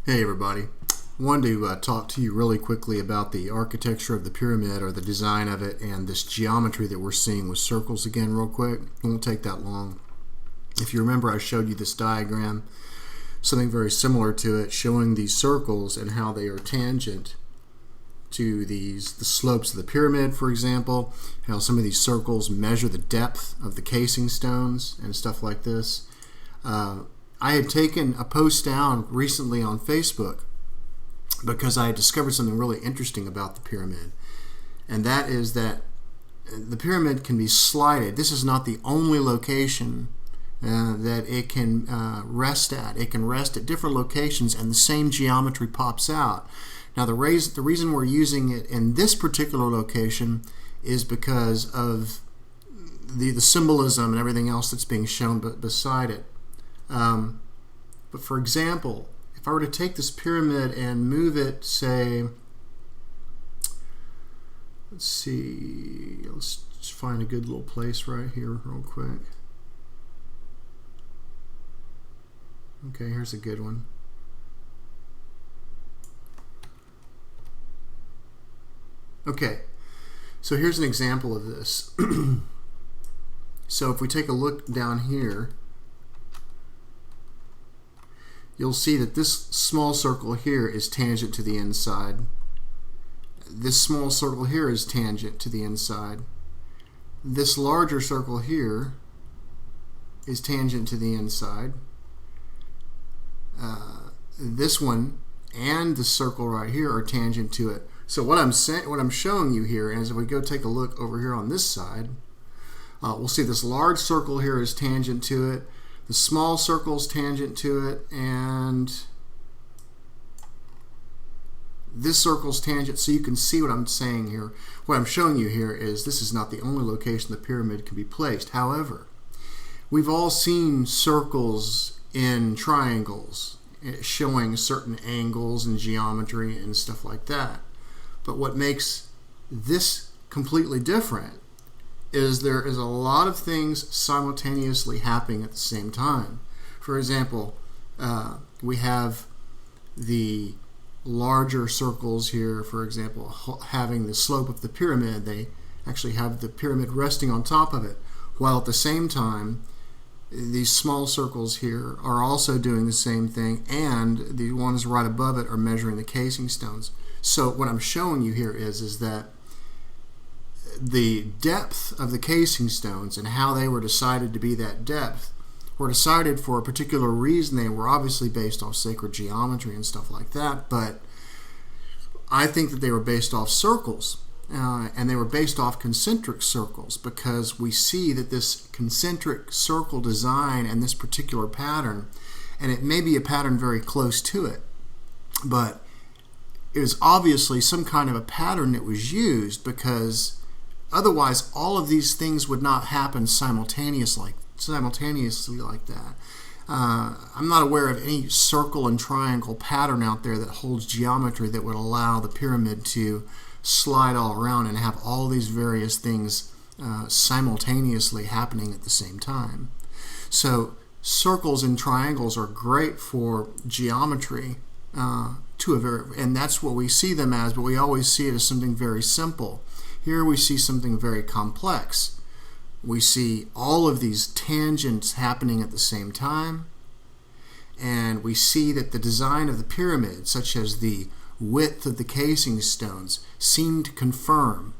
Hey everybody, I wanted to talk to you really quickly about the architecture of the pyramid, or the design of it, and this geometry that we're seeing with circles again real quick. It won't take that long. If you remember, I showed you this diagram, something very similar to it, showing these circles and how they are tangent to the slopes of the pyramid, for example, how some of these circles measure the depth of the casing stones and stuff like this. I had taken a post down recently on Facebook because I had discovered something really interesting about the pyramid, and that is that the pyramid can be slided. This is not the only location that it can rest at. It can rest at different locations and the same geometry pops out. Now the reason we're using it in this particular location is because of the symbolism and everything else that's being shown beside it. But for example, if I were to take this pyramid and move it, say, let's just find a good little place right here real quick. Okay, here's a good one. Okay, so here's an example of this. So if we take a look down here, you'll see that this small circle here is tangent to the inside. This small circle here is tangent to the inside. This larger circle here is tangent to the inside. This one and the circle right here are tangent to it. So what I'm showing you here is, if we go take a look over here on this side, we'll see this large circle here is tangent to it. The small circle's tangent to it, and this circle's tangent. So you can see what I'm saying here. What I'm showing you here is this is not the only location the pyramid can be placed. However, we've all seen circles in triangles showing certain angles and geometry and stuff like that. But what makes this completely different is there is a lot of things simultaneously happening at the same time. For example, we have the larger circles here, for example, having the slope of the pyramid. They actually have the pyramid resting on top of it, while at the same time these small circles here are also doing the same thing, and the ones right above it are measuring the casing stones. So what I'm showing you here is that the depth of the casing stones and how they were decided to be that depth were decided for a particular reason. They were obviously based off sacred geometry and stuff like that, but I think that they were based off circles, and they were based off concentric circles, because we see that this concentric circle design and this particular pattern, and it may be a pattern very close to it, but it was obviously some kind of a pattern that was used, because otherwise, all of these things would not happen simultaneously like that. I'm not aware of any circle and triangle pattern out there that holds geometry that would allow the pyramid to slide all around and have all these various things simultaneously happening at the same time. So circles and triangles are great for geometry, and that's what we see them as, but we always see it as something very simple. Here we see something very complex. We see all of these tangents happening at the same time, and we see that the design of the pyramid, such as the width of the casing stones, seem to confirm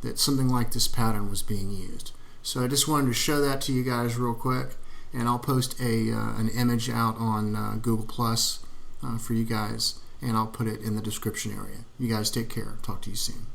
that something like this pattern was being used. So I just wanted to show that to you guys real quick, and I'll post an image out on Google Plus for you guys, and I'll put it in the description area. You guys take care. Talk to you soon.